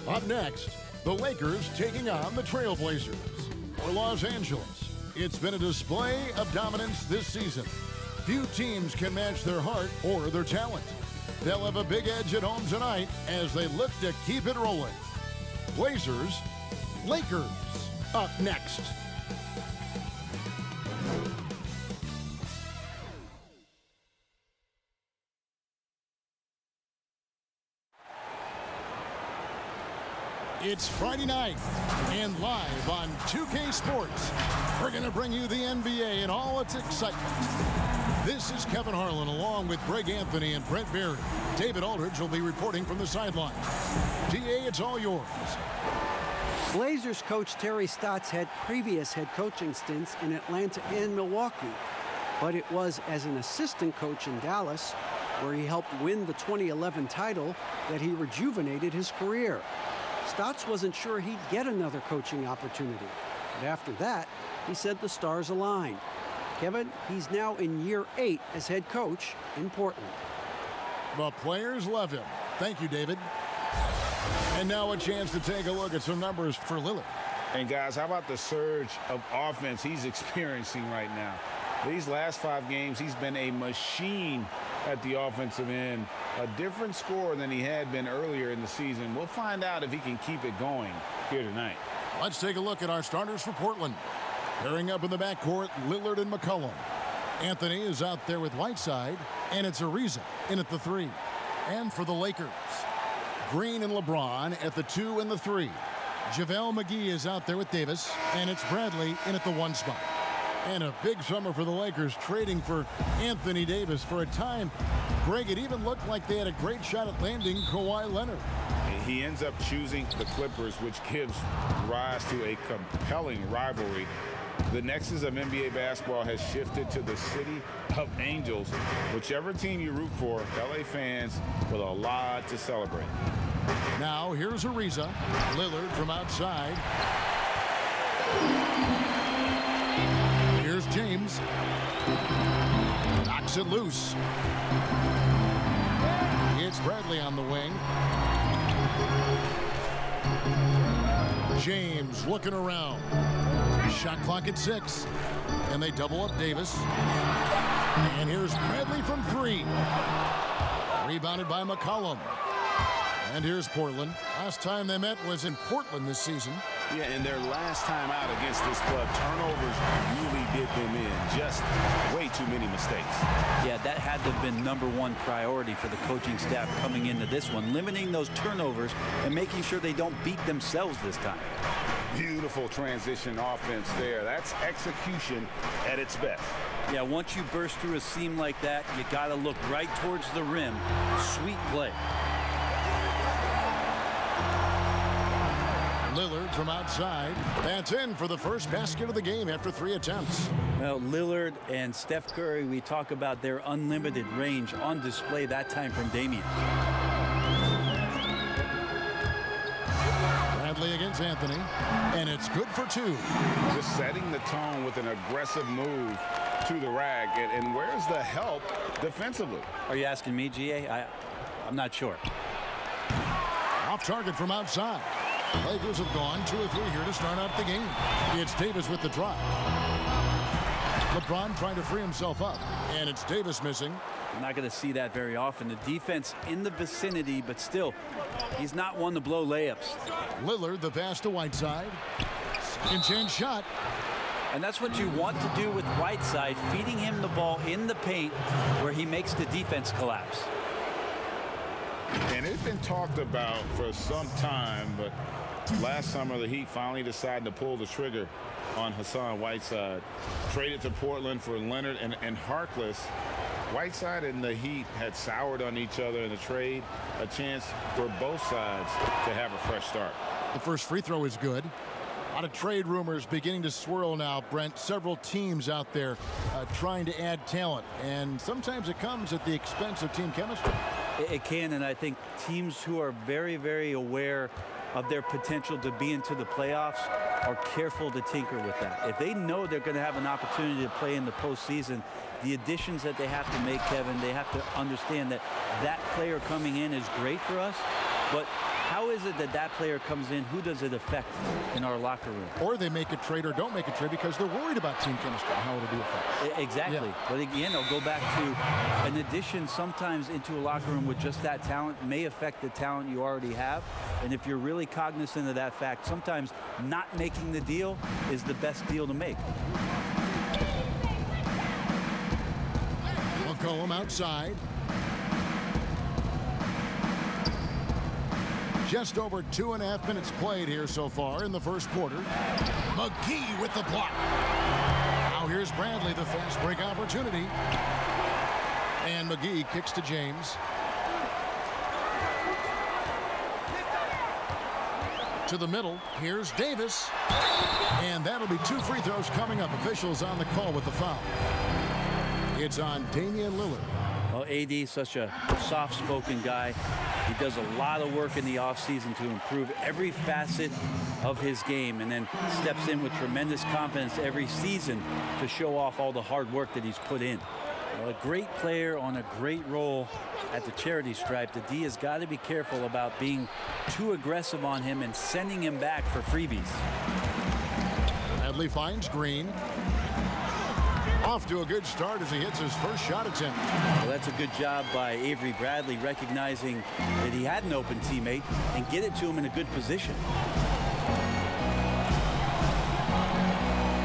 Up next, the Lakers taking on the Trailblazers. For Los Angeles, it's been a display of dominance this season. Few teams can match their heart or their talent. They'll have a big edge at home tonight as they look to keep it rolling. Blazers, Lakers, up next. It's Friday night, and live on 2K Sports, we're going to bring you the NBA and all its excitement. This is Kevin Harlan along with Greg Anthony and Brent Berry. David Aldridge will be reporting from the sideline. DA, it's all yours. Blazers coach Terry Stotts had previous head coaching stints in Atlanta and Milwaukee, but it was as an assistant coach in Dallas, where he helped win the 2011 title, that he rejuvenated his career. Stotts wasn't sure he'd get another coaching opportunity, but after that, he said the stars aligned. Kevin, he's now in year 8 as head coach in Portland. The players love him. Thank you, David. And now a chance to take a look at some numbers for Lillard. And guys, how about the surge of offense he's experiencing right now? These last 5 games, he's been a machine at the offensive end. A different score than he had been earlier in the season. We'll find out if he can keep it going here tonight. Let's take a look at our starters for Portland. Pairing up in the backcourt, Lillard and McCollum. Anthony is out there with Whiteside, and it's Ariza in at the 3. And for the Lakers, Green and LeBron at the 2 and the 3. JaVale McGee is out there with Davis, and it's Bradley in at the 1 spot. And a big summer for the Lakers, trading for Anthony Davis. For a time, Greg, it even looked like they had a great shot at landing Kawhi Leonard. He ends up choosing the Clippers, which gives rise to a compelling rivalry. The nexus of NBA basketball has shifted to the city of angels. Whichever team you root for, LA fans with a lot to celebrate. Now here's Ariza. Lillard from outside. Here's James. Knocks it loose. It's Bradley on the wing. James looking around. Shot clock at 6. And they double up Davis. And here's Bradley from 3. Rebounded by McCollum. And here's Portland. Last time they met was in Portland this season. Yeah, and their last time out against this club, turnovers really did them in. Just way too many mistakes. Yeah, that had to have been #1 priority for the coaching staff coming into this one, limiting those turnovers and making sure they don't beat themselves this time. Beautiful transition offense there. That's execution at its best. Yeah, once you burst through a seam like that, you got to look right towards the rim. Sweet play. Lillard from outside. That's in for the first basket of the game after 3 attempts. Well, Lillard and Steph Curry, we talk about their unlimited range on display that time from Damian. Bradley against Anthony, and it's good for 2. Just setting the tone with an aggressive move to the rack. And where's the help defensively? Are you asking me, GA? I'm not sure. Off target from outside. Lakers have gone 2 or 3 here to start out the game. It's Davis with the drive. LeBron trying to free himself up, and it's Davis missing. I'm not going to see that very often. The defense in the vicinity, but still, he's not one to blow layups. Lillard, the pass to Whiteside. Second chance shot. And that's what you want to do with Whiteside, feeding him the ball in the paint where he makes the defense collapse. And it's been talked about for some time, but last summer the Heat finally decided to pull the trigger on Hassan Whiteside. Traded to Portland for Leonard and Harkless. Whiteside and the Heat had soured on each other in the trade. A chance for both sides to have a fresh start. The first free throw is good. A lot of trade rumors beginning to swirl now, Brent. Several teams out there trying to add talent, and sometimes it comes at the expense of team chemistry. It can, and I think teams who are very, very aware of their potential to be into the playoffs are careful to tinker with that. If they know they're going to have an opportunity to play in the postseason, the additions that they have to make, Kevin, they have to understand that that player coming in is great for us, but how how is it that that player comes in? Who does it affect in our locker room? Or they make a trade or don't make a trade because they're worried about team chemistry and how it'll be affected. Exactly. Yeah. But again, I'll go back to an addition sometimes into a locker room with just that talent may affect the talent you already have. And if you're really cognizant of that fact, sometimes not making the deal is the best deal to make. McCollum outside. Just over 2.5 minutes played here so far in the first quarter. McGee with the block. Now here's Bradley, the fast break opportunity. And McGee kicks to James. To the middle. Here's Davis. And that'll be 2 free throws coming up. Officials on the call with the foul. It's on Damian Lillard. Well, AD, such a soft-spoken guy. He does a lot of work in the offseason to improve every facet of his game and then steps in with tremendous confidence every season to show off all the hard work that he's put in. Well, a great player on a great role at the charity stripe. The D has got to be careful about being too aggressive on him and sending him back for freebies. Bradley finds Green. Off to a good start as he hits his first shot attempt. Well, that's a good job by Avery Bradley, recognizing that he had an open teammate and get it to him in a good position.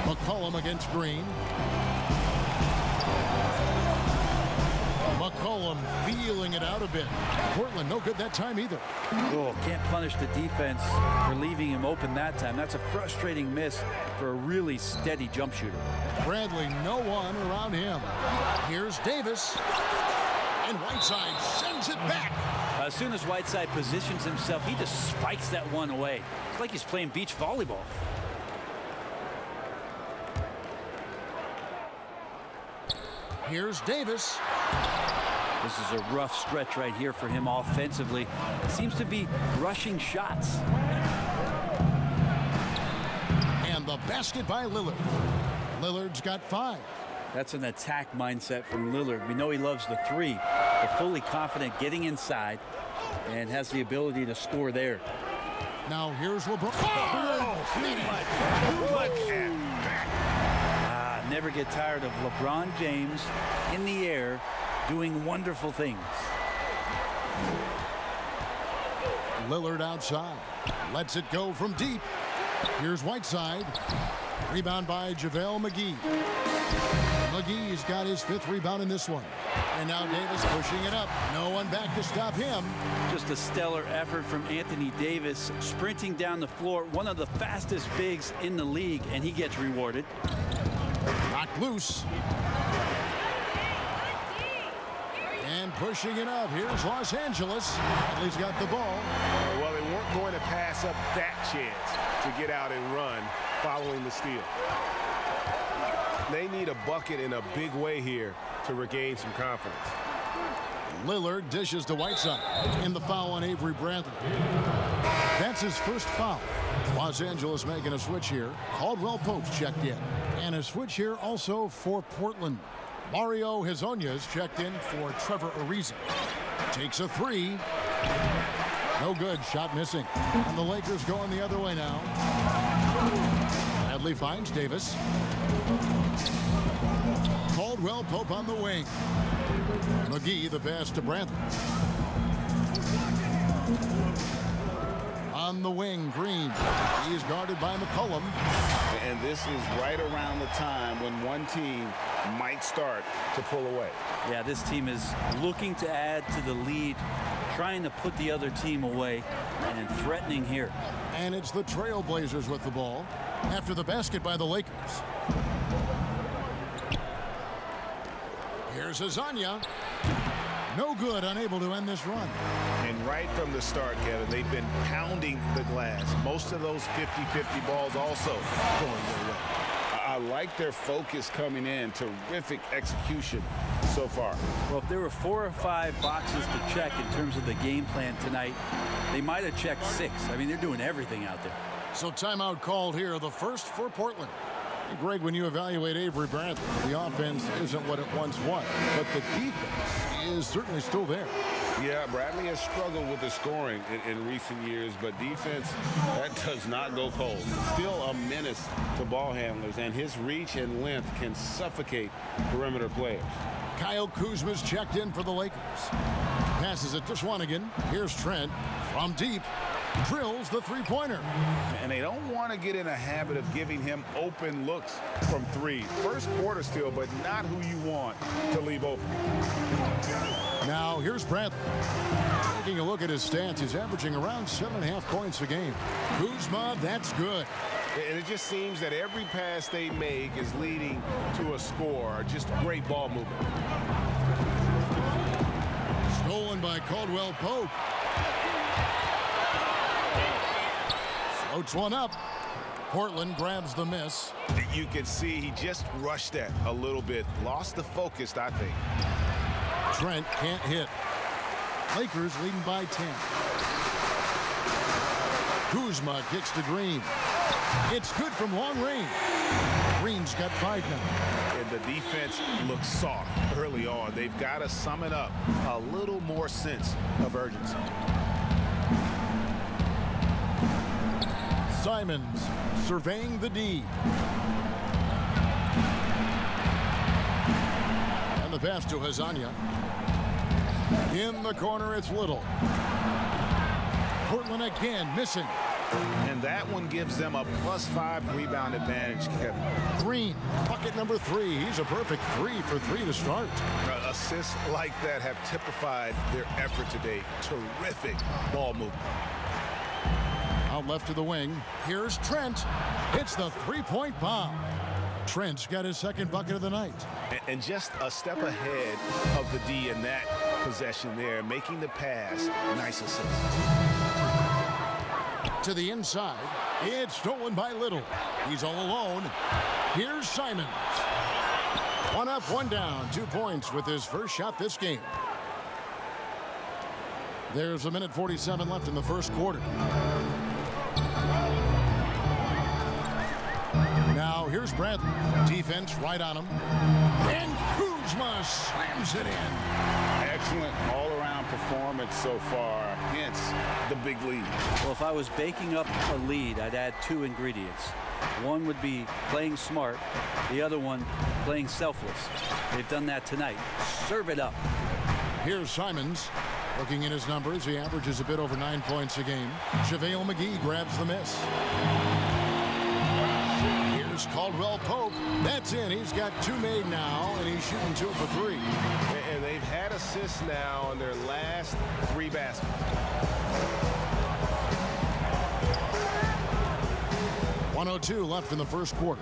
McCollum against Green. McCollum feeling it out a bit. Portland no good that time either. Oh, can't punish the defense for leaving him open that time. That's a frustrating miss for a really steady jump shooter. Bradley, no one around him. Here's Davis. And Whiteside sends it back. As soon as Whiteside positions himself, he just spikes that one away. It's like he's playing beach volleyball. Here's Davis. This is a rough stretch right here for him offensively. Seems to be rushing shots. And the basket by Lillard. Lillard's got 5. That's an attack mindset from Lillard. We know he loves the 3, but fully confident getting inside and has the ability to score there. Now here's LeBron. Never get tired of LeBron James in the air doing wonderful things. Lillard outside. Lets it go from deep. Here's Whiteside. Rebound by JaVale McGee. McGee's got his 5th rebound in this one. And now Davis pushing it up. No one back to stop him. Just a stellar effort from Anthony Davis, sprinting down the floor, one of the fastest bigs in the league, and he gets rewarded. Knocked loose. And pushing it up. Here's Los Angeles. Bradley's got the ball. Well, they weren't going to pass up that chance to get out and run following the steal. They need a bucket in a big way here to regain some confidence. Lillard dishes to Whiteside. In the foul on Avery Bradley. That's his first foul. Los Angeles making a switch here. Caldwell Pope's checked in. And a switch here also for Portland. Mario Hezonya's checked in for Trevor Ariza. Takes a 3. No good. Shot missing. And the Lakers going the other way now. Bradley finds Davis. Caldwell Pope on the wing. McGee the pass to Bradley. On the wing, Green. He is guarded by McCollum. And this is right around the time when one team might start to pull away. Yeah, this team is looking to add to the lead, trying to put the other team away, and threatening here. And it's the Trailblazers with the ball after the basket by the Lakers. Here's Hezonja. No good, unable to end this run. And right from the start, Kevin, they've been pounding the glass. Most of those 50-50 balls also going their way. I like their focus coming in. Terrific execution so far. Well, if there were 4 or 5 boxes to check in terms of the game plan tonight, they might have checked 6. I mean, they're doing everything out there. So timeout called here, the first for Portland. Hey, Greg, when you evaluate Avery Bradley, the offense isn't what it once was, but the defense is certainly still there. Yeah, Bradley has struggled with the scoring in recent years, but defense, that does not go cold. Still a menace to ball handlers, and his reach and length can suffocate perimeter players. Kyle Kuzma's checked in for the Lakers. Passes it to Swanigan. Here's Trent from deep. Drills the three-pointer. And they don't want to get in a habit of giving him open looks from three. First quarter still, but not who you want to leave open. Now here's Bradley. Taking a look at his stats, he's averaging around 7.5 points a game. Kuzma, that's good. And it just seems that every pass they make is leading to a score. Just great ball movement. Stolen by Caldwell Pope. Floats one up. Portland grabs the miss. You can see he just rushed that a little bit. Lost the focus, I think. Trent can't hit. Lakers leading by 10. Kuzma kicks to Green. It's good from long range. Green's got 5 now. And the defense looks soft early on. They've got to sum it up. A little more sense of urgency. Simons surveying the D. And the pass to Hazanya. In the corner, it's Little. Portland again missing. And that one gives them a +5 rebound advantage, Kevin. Green, bucket number 3. He's a perfect 3 for 3 to start. Assists like that have typified their effort today. Terrific ball movement. Out left to the wing. Here's Trent. It's the three-point bomb. Trent's got his second bucket of the night. And just a step ahead of the D in that possession there, making the pass. Nice assist. To the inside. It's stolen by Little. He's all alone. Here's Simons. One up, one down. 2 points with his first shot this game. There's a minute 47 left in the first quarter. Now here's Bradley. Defense right on him. And Kuzma slams it in. Excellent all-around performance so far, hence the big lead. Well, if I was baking up a lead, I'd add 2 ingredients. One would be playing smart. The other one, playing selfless. They've done that tonight. Serve it up. Here's Simons. Looking at his numbers, he averages a bit over 9 points a game. JaVale McGee grabs the miss. Here's Caldwell Pope. That's in. He's got 2 made now, and he's shooting 2 for 3. And they've had assists now on their last 3 baskets. .102 left in the first quarter.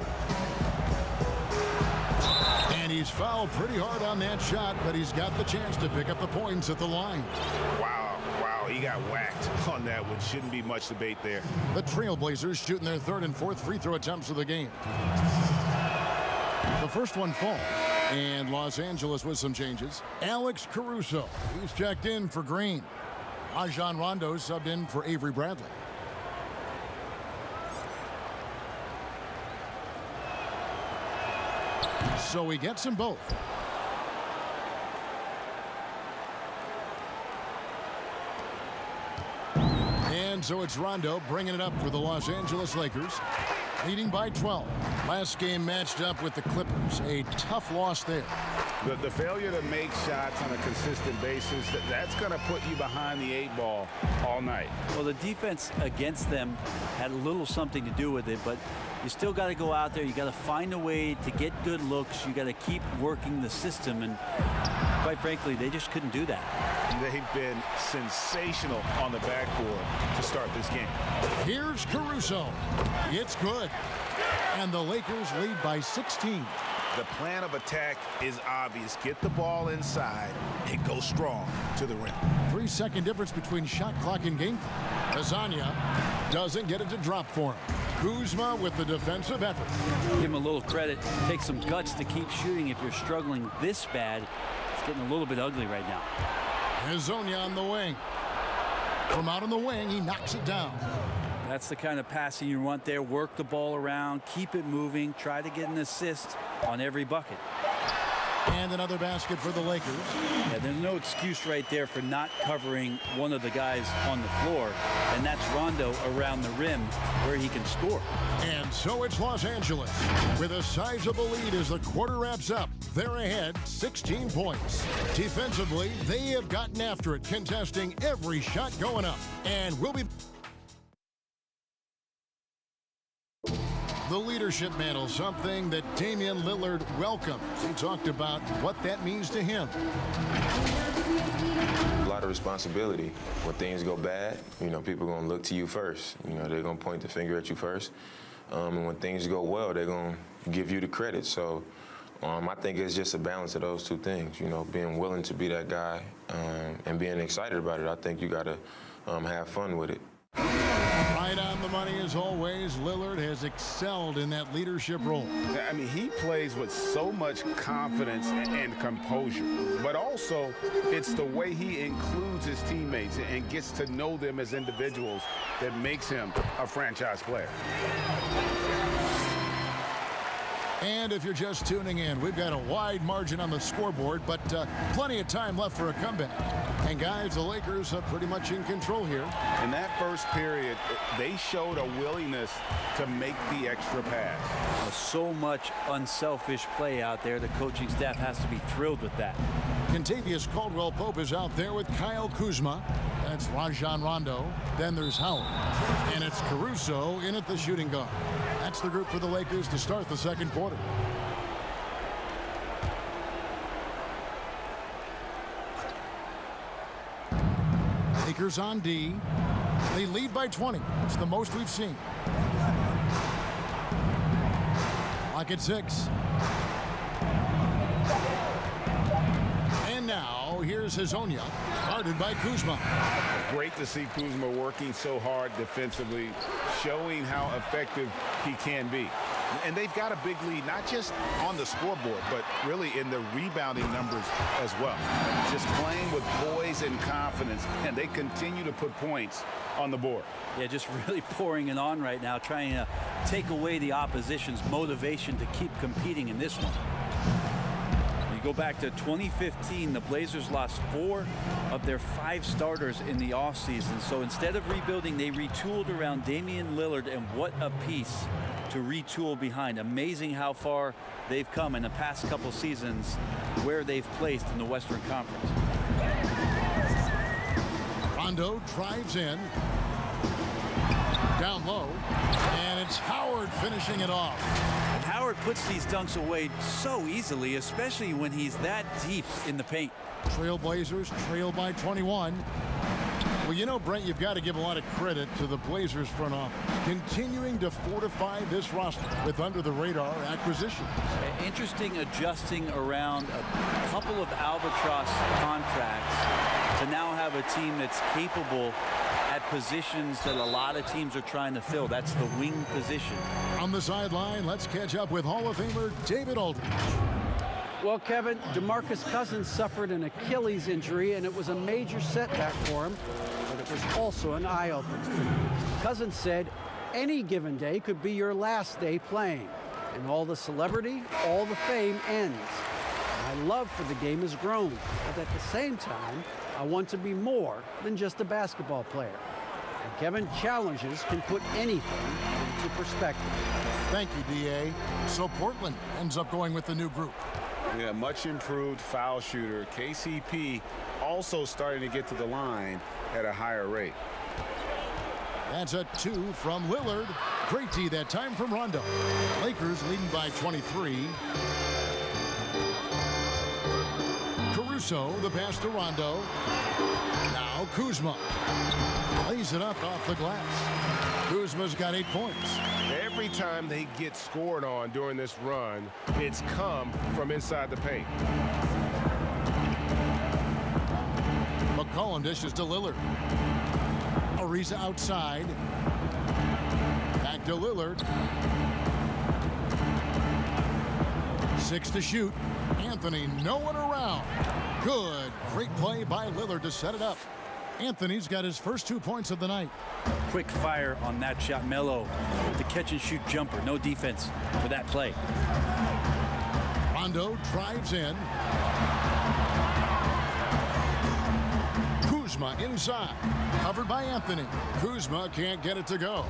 And he's fouled pretty hard on that shot, but he's got the chance to pick up the points at the line. Wow, he got whacked on that one. Shouldn't be much debate there. The Trailblazers shooting their 3rd and 4th free throw attempts of the game. The first one falls, and Los Angeles with some changes. Alex Caruso, he's checked in for Green. Rajon Rondo subbed in for Avery Bradley. So he gets them both. And so it's Rondo bringing it up for the Los Angeles Lakers, leading by 12. Last game matched up with the Clippers. A tough loss there. The failure to make shots on a consistent basis, that's going to put you behind the 8 ball all night. Well, the defense against them had a little something to do with it, but you still got to go out there. You got to find a way to get good looks. You got to keep working the system, and quite frankly, they just couldn't do that. They've been sensational on the backboard to start this game. Here's Caruso. It's good. And the Lakers lead by 16. The plan of attack is obvious. Get the ball inside and go strong to the rim. 3-second difference between shot clock and game clock. Hazanya doesn't get it to drop for him. Kuzma with the defensive effort. Give him a little credit. Take some guts to keep shooting if you're struggling this bad. It's getting a little bit ugly right now. Hazanya on the wing. From out on the wing, he knocks it down. That's the kind of passing you want there. Work the ball around, keep it moving, try to get an assist on every bucket. And another basket for the Lakers. Yeah, there's no excuse right there for not covering one of the guys on the floor, and that's Rondo around the rim where he can score. And so it's Los Angeles with a sizable lead as the quarter wraps up. They're ahead 16 points. Defensively, they have gotten after it, contesting every shot going up. And we'll be... The leadership mantle, something that Damian Lillard welcomes. He talked about what that means to him. A lot of responsibility. When things go bad, people are going to look to you first. They're going to point the finger at you first. And when things go well, they're going to give you the credit. So I think it's just a balance of those two things, being willing to be that guy and being excited about it. I think you got to have fun with it. Right on the money as always. Lillard has excelled in that leadership role. I mean, he plays with so much confidence and composure, but also it's the way he includes his teammates and gets to know them as individuals that makes him a franchise player. And if you're just tuning in, we've got a wide margin on the scoreboard, but plenty of time left for a comeback. And guys, the Lakers are pretty much in control here. In that first period, they showed a willingness to make the extra pass. So much unselfish play out there. The coaching staff has to be thrilled with that. Contavious Caldwell-Pope is out there with Kyle Kuzma. That's Rajon Rondo. Then there's Howard. And it's Caruso in at the shooting guard. That's the group for the Lakers to start the second quarter. Lakers on D. They lead by 20. It's the most we've seen. Clock at 6. And now here's Hazonia, guarded by Kuzma. Great to see Kuzma working so hard defensively, showing how effective he can be. And they've got a big lead, not just on the scoreboard, but really in the rebounding numbers as well. Just playing with poise and confidence, and they continue to put points on the board. Yeah, just really pouring it on right now, trying to take away the opposition's motivation to keep competing in this one. You go back to 2015, the Blazers lost 4 of their 5 starters in the offseason. So instead of rebuilding, they retooled around Damian Lillard, and what a piece to retool behind. Amazing how far they've come in the past couple seasons, where they've placed in the Western Conference. Rondo drives in. Down low. And it's Howard finishing it off. And Howard puts these dunks away so easily, especially when he's that deep in the paint. Trailblazers trail by 21. Well, Brent, you've got to give a lot of credit to the Blazers front office, continuing to fortify this roster with under-the-radar acquisitions. Interesting adjusting around a couple of albatross contracts to now have a team that's capable at positions that a lot of teams are trying to fill. That's the wing position. On the sideline, let's catch up with Hall of Famer David Aldridge. Well, Kevin, DeMarcus Cousins suffered an Achilles injury, and it was a major setback for him, but it was also an eye-opener. Cousins said, any given day could be your last day playing, and all the celebrity, all the fame ends. My love for the game has grown, but at the same time, I want to be more than just a basketball player. And Kevin, challenges can put anything into perspective. Thank you, D.A. So Portland ends up going with the new group. Yeah, much improved foul shooter. KCP also starting to get to the line at a higher rate. That's a 2 from Lillard. Great D that time from Rondo. Lakers leading by 23. Caruso, the pass to Rondo. Now Kuzma. Lays it up off the glass. Kuzma's got 8 points. Every time they get scored on during this run, it's come from inside the paint. McCollum dishes to Lillard. Ariza outside. Back to Lillard. 6 to shoot. Anthony, no one around. Good. Great play by Lillard to set it up. Anthony's got his first 2 points of the night. Quick fire on that shot. Melo with the catch-and-shoot jumper. No defense for that play. Rondo drives in. Kuzma inside. Covered by Anthony. Kuzma can't get it to go.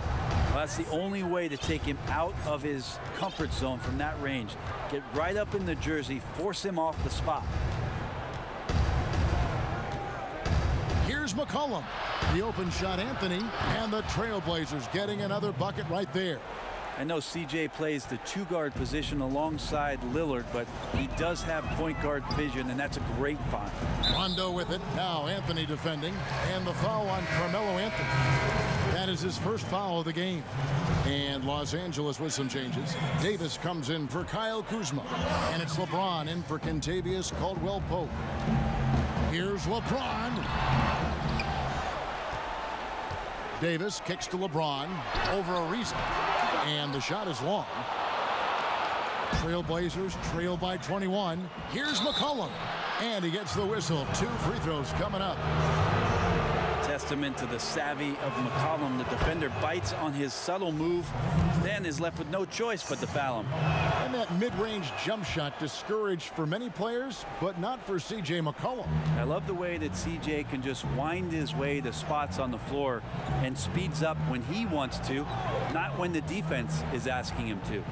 Well, that's the only way to take him out of his comfort zone from that range. Get right up in the jersey, force him off the spot. Here's McCollum. The open shot, Anthony, and the Trailblazers getting another bucket right there. I know CJ plays the two-guard position alongside Lillard, but he does have point guard vision, and that's a great find. Rondo with it. Now Anthony defending, and the foul on Carmelo Anthony. That is his first foul of the game. And Los Angeles with some changes. Davis comes in for Kyle Kuzma, and it's LeBron in for Kentavious Caldwell-Pope. Here's LeBron. Davis kicks to LeBron over Ariza, and the shot is long. Trailblazers trail by 21. Here's McCollum, and he gets the whistle. 2 free throws coming up. Testament to the savvy of McCollum. The defender bites on his subtle move, then is left with no choice but to foul him. And that mid-range jump shot discouraged for many players, but not for C.J. McCollum. I love the way that CJ can just wind his way to spots on the floor and speeds up when he wants to, not when the defense is asking him to.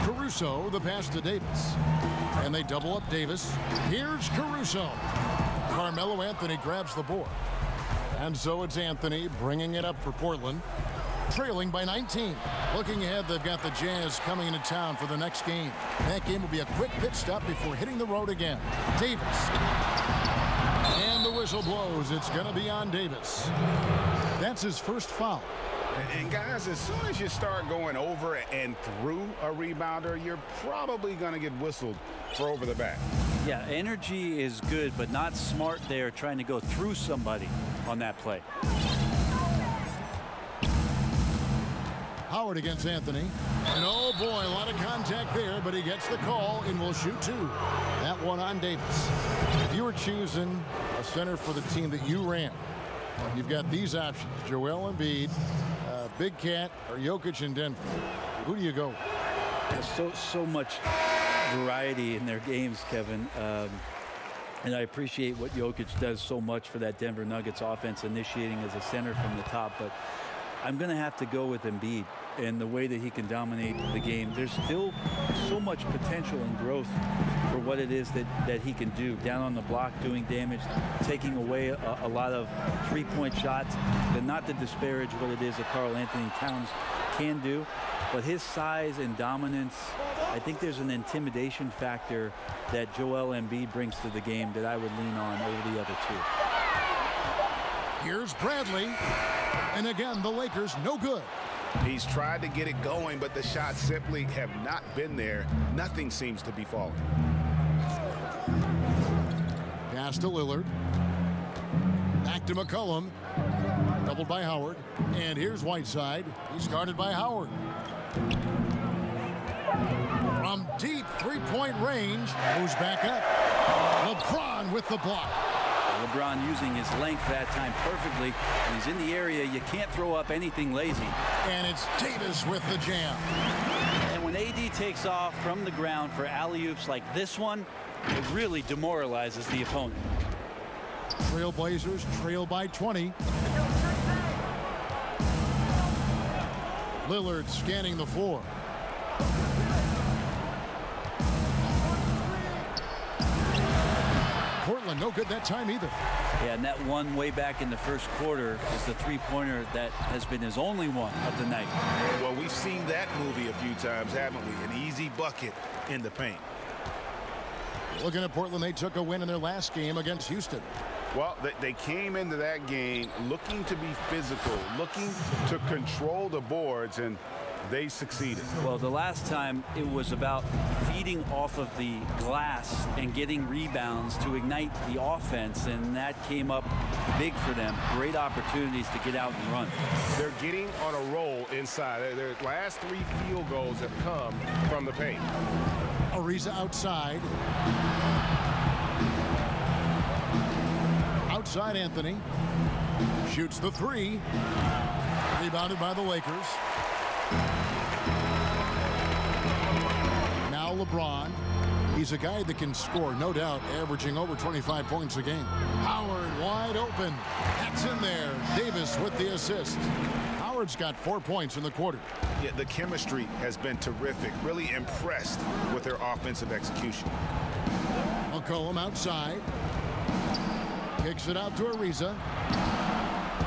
Caruso, the pass to Davis. And they double up Davis. Here's Caruso. Carmelo Anthony grabs the board. And so it's Anthony bringing it up for Portland, trailing by 19. Looking ahead, they've got the Jazz coming into town for the next game. That game will be a quick pit stop before hitting the road again. Davis. And the whistle blows. It's going to be on Davis. That's his first foul. And guys, as soon as you start going over and through a rebounder, you're probably going to get whistled for over the back. Yeah, energy is good, but not smart there trying to go through somebody on that play. Howard against Anthony. And oh boy, a lot of contact there, but he gets the call and will shoot 2. That one on Davis. If you were choosing a center for the team that you ran, you've got these options: Joel Embiid, Big Cat, or Jokic in Denver. Who do you go? There's so much variety in their games, Kevin. And I appreciate what Jokic does so much for that Denver Nuggets offense, initiating as a center from the top. But I'm going to have to go with Embiid and the way that he can dominate the game. There's still so much potential and growth for what it is that he can do. Down on the block, doing damage, taking away a lot of three-point shots. And not to disparage what it is that Karl Anthony Towns can do, but his size and dominance, I think there's an intimidation factor that Joel Embiid brings to the game that I would lean on over the other two. Here's Bradley. And again, the Lakers no good. He's tried to get it going, but the shots simply have not been there. Nothing seems to be falling. Pass to Lillard. Back to McCollum. Doubled by Howard. And here's Whiteside. He's guarded by Howard. From deep three-point range, moves back up. LeBron with the block. LeBron using his length that time perfectly. When he's in the area, you can't throw up anything lazy. And it's Davis with the jam. And when AD takes off from the ground for alley-oops like this one, it really demoralizes the opponent. Trailblazers trail by 20. Lillard scanning the floor. Portland no good that time either. Yeah, and that one way back in the first quarter is the three-pointer that has been his only one of the night. Well, we've seen that movie a few times, haven't we? An easy bucket in the paint. Looking at Portland, they took a win in their last game against Houston. Well, they came into that game looking to be physical, looking to control the boards, and they succeeded. Well, the last time it was about feeding off of the glass and getting rebounds to ignite the offense, and that came up big for them. Great opportunities to get out and run. They're getting on a roll inside. Their last 3 field goals have come from the paint. Ariza outside. Outside Anthony. Shoots the 3. Rebounded by the Lakers. Now LeBron. He's a guy that can score, no doubt, averaging over 25 points a game. Howard wide open. That's in there. Davis with the assist. Howard's got 4 points in the quarter. Yeah, the chemistry has been terrific. Really impressed with their offensive execution. McCollum outside. Kicks it out to Ariza.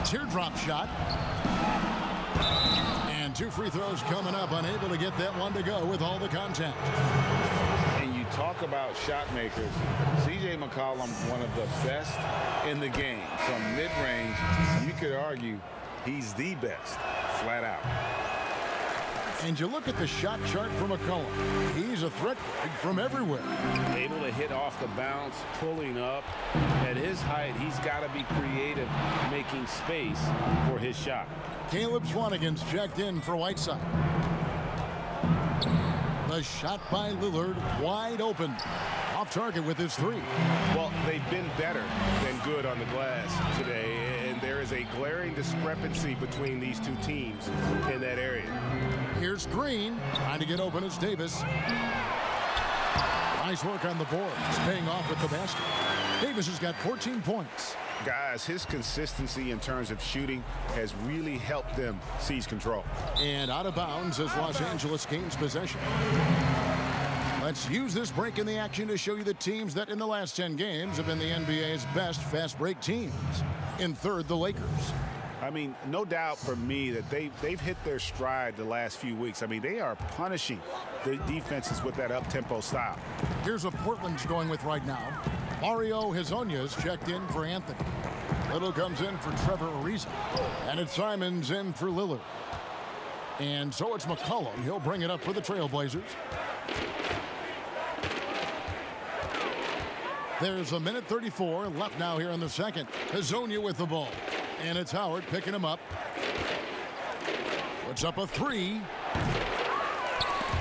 Teardrop shot. And 2 free throws coming up. Unable to get that one to go with all the contact. And you talk about shot makers. C.J. McCollum, one of the best in the game. From mid-range, you could argue he's the best, flat out. And you look at the shot chart for McCollum. He's a threat from everywhere. Able to hit off the bounce, pulling up. At his height, he's got to be creative, making space for his shot. Caleb Swanigan's checked in for Whiteside. The shot by Lillard, wide open. Off target with his 3. Well, they've been better than good on the glass today, and there is a glaring discrepancy between these two teams in that area. Here's Green, trying to get open as Davis. Nice work on the board. It's paying off with the basket. Davis has got 14 points. Guys, his consistency in terms of shooting has really helped them seize control. And out of bounds as Los Angeles gains possession. Let's use this break in the action to show you the teams that in the last 10 games have been the NBA's best fast break teams. In third, the Lakers. I mean, no doubt for me that they've hit their stride the last few weeks. I mean, they are punishing the defenses with that up-tempo style. Here's what Portland's going with right now. Mario Hezonja's checked in for Anthony. Little comes in for Trevor Ariza. And it's Simons in for Lillard. And so it's McCollum. He'll bring it up for the Trailblazers. There's a minute 34 left now here in the second. Hezonja with the ball. And it's Howard picking him up. Puts up a 3.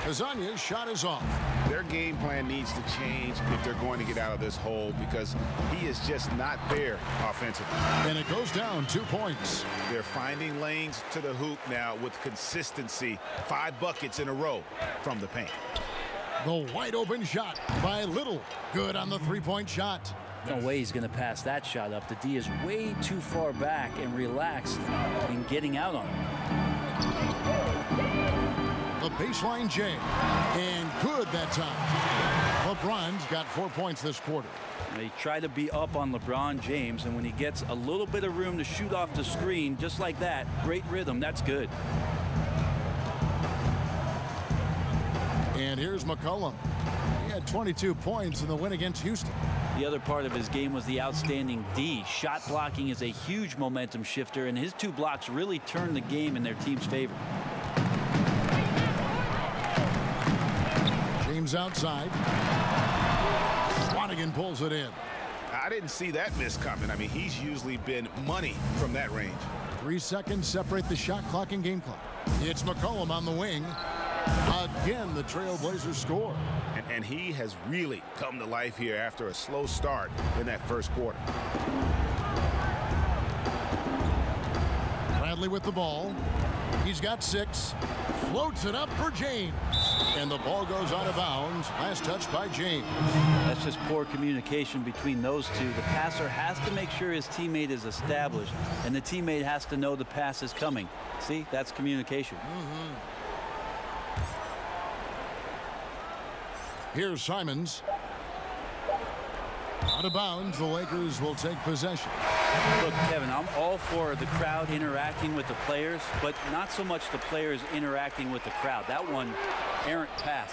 Hezonja's shot is off. Their game plan needs to change if they're going to get out of this hole because he is just not there offensively. And it goes down 2 points. They're finding lanes to the hoop now with consistency. 5 buckets in a row from the paint. The wide open shot by Little. Good on the 3-point shot. No way he's going to pass that shot up. The D is way too far back and relaxed in getting out on him. The baseline jam. And good that time. LeBron's got 4 points this quarter. They try to be up on LeBron James, and when he gets a little bit of room to shoot off the screen, just like that, great rhythm, that's good. And here's McCollum. He had 22 points in the win against Houston. The other part of his game was the outstanding D. Shot blocking is a huge momentum shifter, and his 2 blocks really turned the game in their team's favor. James outside. Swanigan pulls it in. I didn't see that miss coming. I mean, he's usually been money from that range. 3 seconds separate the shot clock and game clock. It's McCollum on the wing. Again, the Trailblazers score. And he has really come to life here after a slow start in that first quarter. Bradley with the ball. He's got 6. Floats it up for James. And the ball goes out of bounds. Last touch by James. That's just poor communication between those two. The passer has to make sure his teammate is established, and the teammate has to know the pass is coming. See, that's communication. Here's Simons. Out of bounds, the Lakers will take possession. Look, Kevin, I'm all for the crowd interacting with the players, but not so much the players interacting with the crowd. That one, errant pass.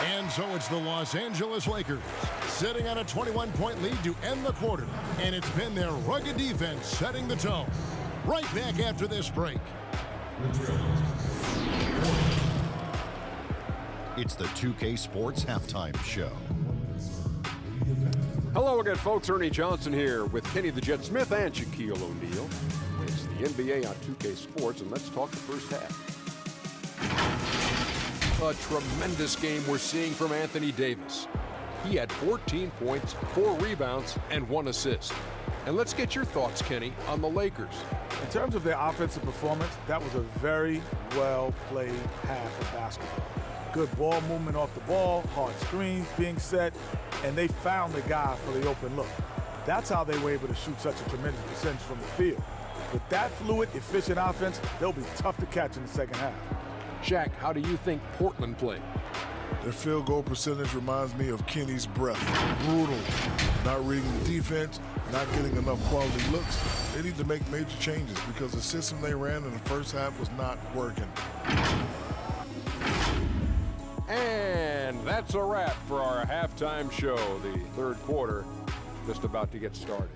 And so it's the Los Angeles Lakers sitting on a 21-point lead to end the quarter. And it's been their rugged defense setting the tone. Right back after this break. It's the 2K Sports Halftime Show. Hello again, folks. Ernie Johnson here with Kenny the Jet Smith and Shaquille O'Neal. It's the NBA on 2K Sports, and let's talk the first half. A tremendous game we're seeing from Anthony Davis. He had 14 points, 4 rebounds, and 1 assist. And let's get your thoughts, Kenny, on the Lakers. In terms of their offensive performance, that was a very well-played half of basketball. Good ball movement off the ball, hard screens being set, and they found the guy for the open look. That's how they were able to shoot such a tremendous percentage from the field. With that fluid, efficient offense, they'll be tough to catch in the second half. Shaq, how do you think Portland played? Their field goal percentage reminds me of Kenny's breath. Brutal. Not reading the defense, not getting enough quality looks. They need to make major changes because the system they ran in the first half was not working. And that's a wrap for our halftime show. The third quarter just about to get started.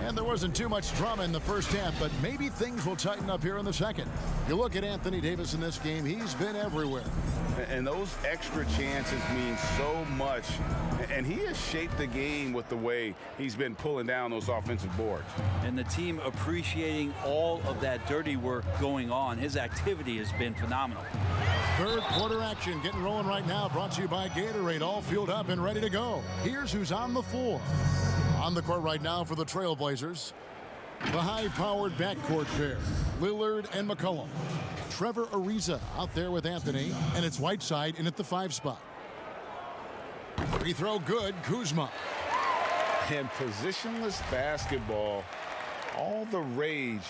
And there wasn't too much drama in the first half, but maybe things will tighten up here in the second. You look at Anthony Davis in this game, he's been everywhere. And those extra chances mean so much. And he has shaped the game with the way he's been pulling down those offensive boards. And the team appreciating all of that dirty work going on. His activity has been phenomenal. Third quarter action getting rolling right now, brought to you by Gatorade, all fueled up and ready to go. Here's who's on the floor. On the court right now for the Trailblazers, the high-powered backcourt pair, Lillard and McCollum. Trevor Ariza out there with Anthony, and it's Whiteside in at the 5 spot. Free throw good, Kuzma. And positionless basketball, all the rage.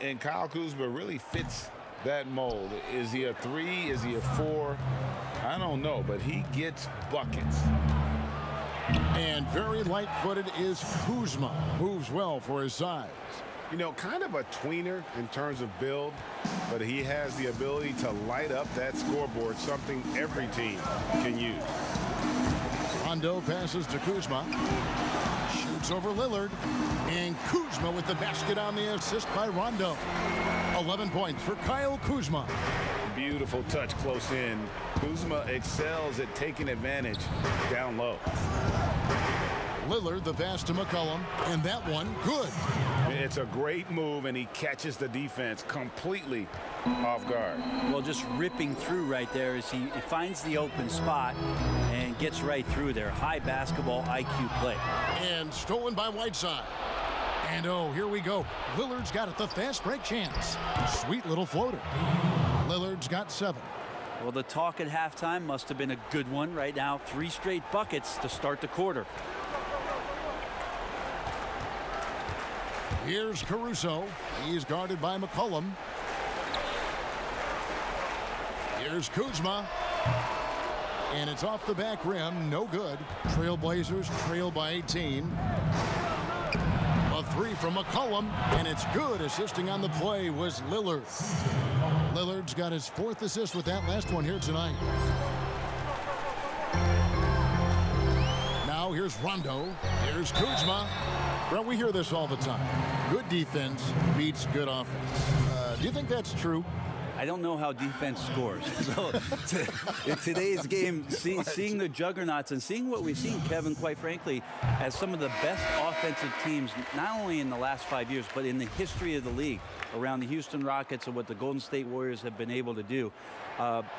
And Kyle Kuzma really fits that mold. Is he a 3? Is he a 4? I don't know, but he gets buckets. And very light-footed is Kuzma. Moves well for his size. You know, kind of a tweener in terms of build, but he has the ability to light up that scoreboard, something every team can use. Rondo passes to Kuzma. Shoots over Lillard. And Kuzma with the basket on the assist by Rondo. 11 points for Kyle Kuzma. Beautiful touch close in. Kuzma excels at taking advantage down low. Lillard the pass to McCollum, and that one good. It's a great move, and he catches the defense completely off guard. Well, just ripping through right there as he finds the open spot and gets right through there. High basketball IQ play. And stolen by Whiteside. And oh, here we go. Lillard's got it, the fast break chance. Sweet little floater. Lillard's got 7. Well, the talk at halftime must have been a good one. Right now, 3 straight buckets to start the quarter. Here's Caruso. He's guarded by McCollum. Here's Kuzma. And it's off the back rim. No good. Trailblazers trail by 18. A 3 from McCollum. And it's good. Assisting on the play was Lillard. Lillard's got his 4th assist with that last one here tonight. Now here's Rondo. Here's Kuzma. Well, we hear this all the time. Good defense beats good offense. Do you think that's true? I don't know how defense scores. So in today's game, seeing the juggernauts and seeing what we've seen, Kevin, quite frankly, as some of the best offensive teams, not only in the last 5 years, but in the history of the league, around the Houston Rockets and what the Golden State Warriors have been able to do.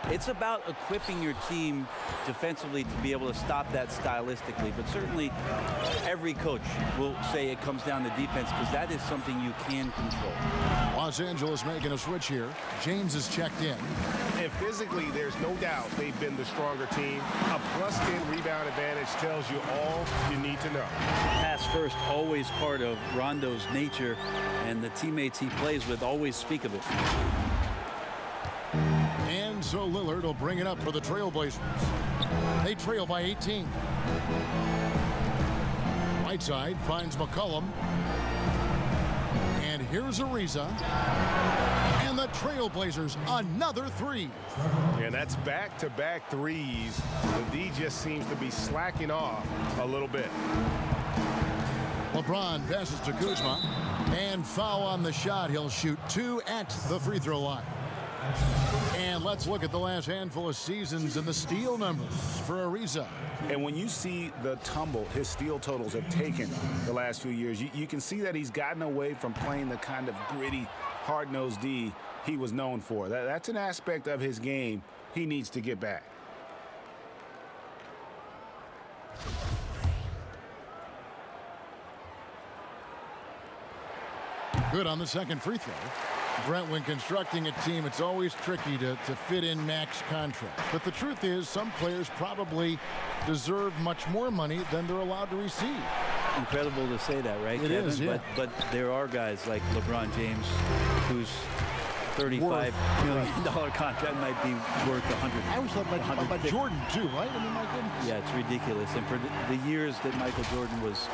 It's about equipping your team defensively to be able to stop that stylistically. But certainly every coach will say it comes down to defense because that is something you can control. Los Angeles making a switch here. James is checked in. And physically, there's no doubt they've been the stronger team. A +10 rebound advantage tells you all you need to know. Pass first, always part of Rondo's nature, and the teammates he plays with always speak of it. And so Lillard will bring it up for the Trailblazers. They trail by 18. Whiteside finds McCollum. And here's Ariza. And the Trailblazers, another 3. And that's back-to-back threes. The D just seems to be slacking off a little bit. LeBron passes to Kuzma. And foul on the shot. He'll shoot 2 at the free throw line. And let's look at the last handful of seasons and the steal numbers for Ariza. And when you see the tumble his steal totals have taken the last few years, you can see that he's gotten away from playing the kind of gritty, hard-nosed D he was known for. That's an aspect of his game he needs to get back. Good on the second free throw. Brent, when constructing a team, it's always tricky to fit in max contracts. But the truth is, some players probably deserve much more money than they're allowed to receive. Incredible to say that, right, It Kevin? is, yeah. But there are guys like LeBron James whose $35 million contract might be worth 100. I always thought about Jordan, too, right? I mean, my goodness. Yeah, it's ridiculous. And for the years that Michael Jordan was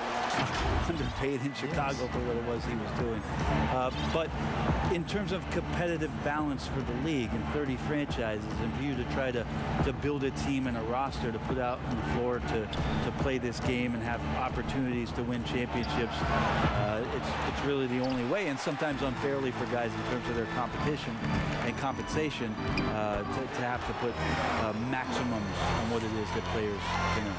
underpaid in Chicago for what it was he was doing. But in terms of competitive balance for the league and 30 franchises, and for you to try to build a team and a roster to put out on the floor to play this game and have opportunities to win championships, it's really the only way, and sometimes unfairly for guys in terms of their competition and compensation to have to put maximums on what it is that players can earn.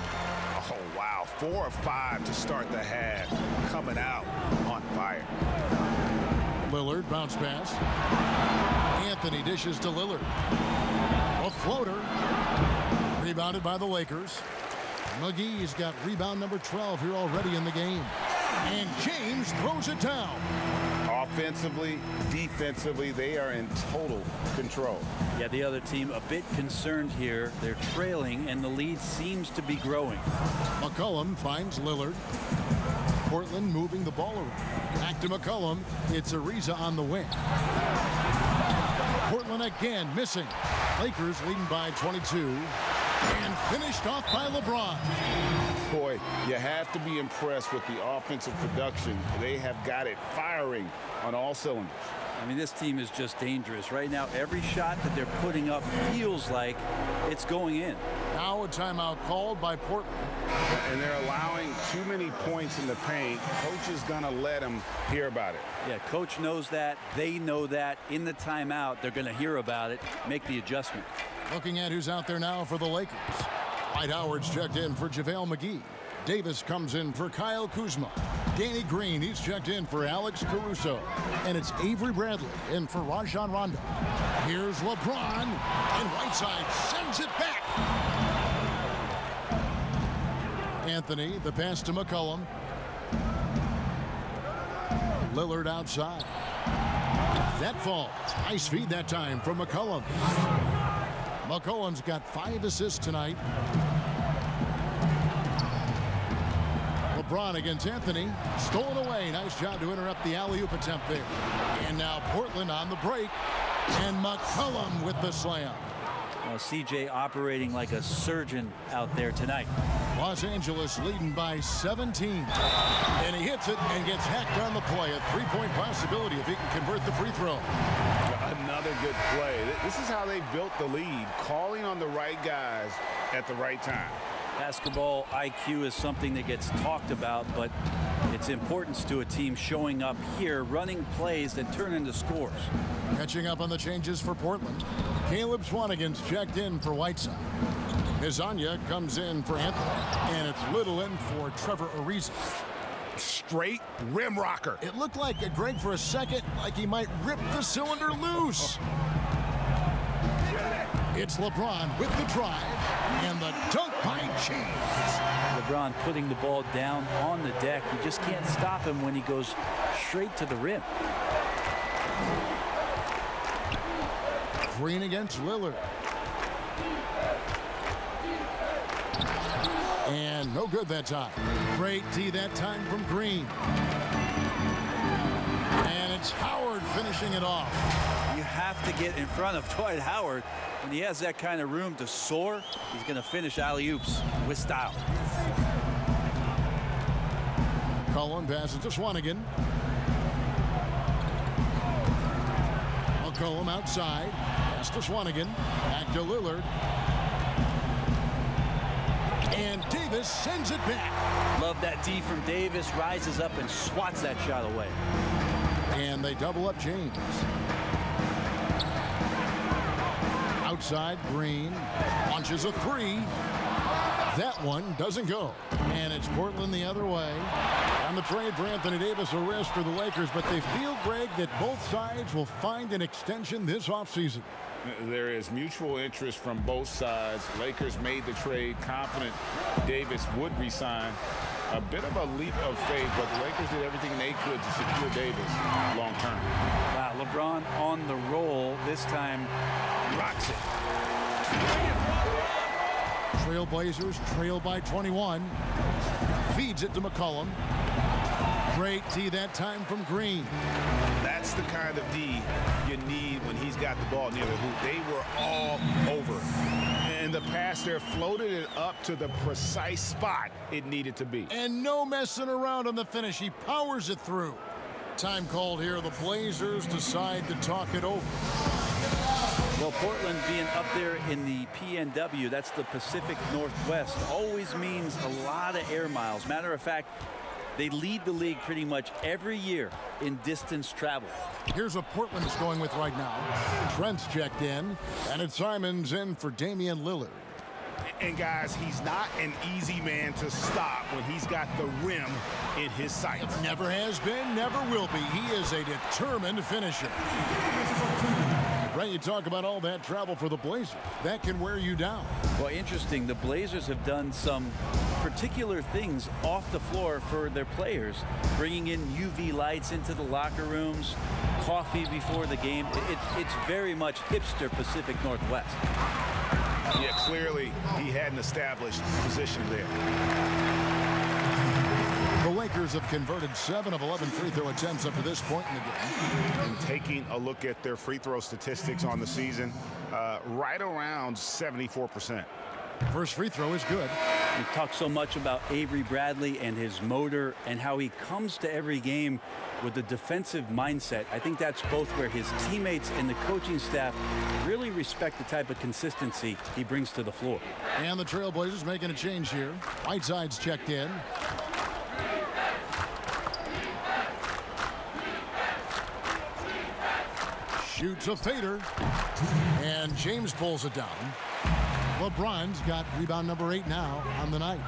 Oh, wow. 4 of 5 to start the half. Coming out on fire. Lillard, bounce pass. Anthony dishes to Lillard. A floater. Rebounded by the Lakers. McGee's got rebound number 12 here already in the game. And James throws it down. Offensively, defensively, they are in total control. Yeah, the other team a bit concerned here. They're trailing, and the lead seems to be growing. McCollum finds Lillard. Portland moving the ball around. Back to McCollum. It's Ariza on the wing. Portland again missing. Lakers leading by 22. And finished off by LeBron. Boy, you have to be impressed with the offensive production. They have got it firing on all cylinders. I mean, this team is just dangerous. Right now, every shot that they're putting up feels like it's going in. Now a timeout called by Portland. And they're allowing too many points in the paint. Coach is going to let them hear about it. Yeah, coach knows that. They know that. In the timeout, they're going to hear about it, make the adjustment. Looking at who's out there now for the Lakers. Dwight Howard's checked in for JaVale McGee. Davis comes in for Kyle Kuzma. Danny Green, he's checked in for Alex Caruso. And it's Avery Bradley in for Rajon Rondo. Here's LeBron, and Whiteside sends it back. Anthony, the pass to McCollum. Lillard outside. That falls. Nice feed that time from McCollum. McCollum's got 5 assists tonight. LeBron against Anthony. Stolen away. Nice job to interrupt the alley-oop attempt there. And now Portland on the break. And McCollum with the slam. CJ operating like a surgeon out there tonight. Los Angeles leading by 17. And he hits it and gets hacked on the play. A 3-point possibility if he can convert the free throw. Another good play. This is how they built the lead, calling on the right guys at the right time. Basketball IQ is something that gets talked about, but its importance to a team showing up here, running plays that turn into scores. Catching up on the changes for Portland. Caleb Swanigan's checked in for Whiteside. Hezonja comes in for Anthony. And it's Little in for Trevor Ariza. Straight rim rocker. It looked like, Greg, for a second, like he might rip the cylinder loose. It's LeBron with the drive and the dunk by James. LeBron putting the ball down on the deck. You just can't stop him when he goes straight to the rim. Green against Lillard. And no good that time. Great D that time from Green. And it's Howard finishing it off. You have to get in front of Dwight Howard. When he has that kind of room to soar, he's going to finish alley-oops with style. Cullen passes to Swanigan. McCollum outside. Pass to Swanigan. Back to Lillard. And Davis sends it back. Love that D from Davis. Rises up and swats that shot away. And they double up James. Outside, Green launches a 3. That one doesn't go. And it's Portland the other way. On the trade for Anthony Davis, a risk for the Lakers, but they feel, Greg, that both sides will find an extension this offseason. There is mutual interest from both sides. Lakers made the trade confident Davis would resign. A bit of a leap of faith, but the Lakers did everything they could to secure Davis long term. Wow, LeBron on the roll. This time rocks it. Trailblazers trail by 21. Feeds it to McCollum. Great D that time from Green. That's the kind of D you need when he's got the ball near the hoop. They were all over. In the pass there, floated it up to the precise spot it needed to be. And no messing around on the finish. He powers it through. Time called here. The Blazers decide to talk it over. Well, Portland being up there in the PNW, that's the Pacific Northwest, always means a lot of air miles. Matter of fact, they lead the league pretty much every year in distance travel. Here's what Portland is going with right now. Trent's checked in, and it's Simons in for Damian Lillard. And guys, he's not an easy man to stop when he's got the rim in his sights. Never has been, never will be. He is a determined finisher. Right, you talk about all that travel for the Blazers. That can wear you down. Well, interesting. The Blazers have done some particular things off the floor for their players, bringing in UV lights into the locker rooms, coffee before the game. It's very much hipster Pacific Northwest. Yeah, clearly he had an established position there. The Lakers have converted 7 of 11 free throw attempts up to this point in the game. And taking a look at their free throw statistics on the season, right around 74%. First free throw is good. We talk so much about Avery Bradley and his motor and how he comes to every game with a defensive mindset. I think that's both where his teammates and the coaching staff really respect the type of consistency he brings to the floor. And the Trailblazers making a change here. Whiteside's checked in. Shoots a fader. And James pulls it down. LeBron's got rebound number 8 now on the night.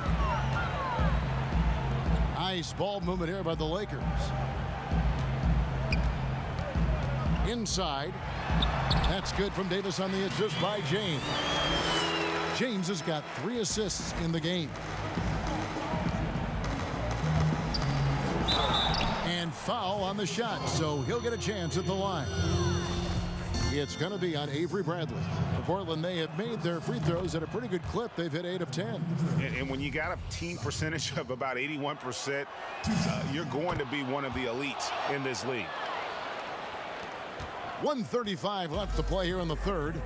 Nice ball movement here by the Lakers. Inside. That's good from Davis on the assist by James. James has got 3 assists in the game. And foul on the shot, so he'll get a chance at the line. It's going to be on Avery Bradley. For Portland, they have made their free throws at a pretty good clip. They've hit 8 of 10. And when you got a team percentage of about 81%, you're going to be one of the elites in this league. 1:35 left to play here in the third.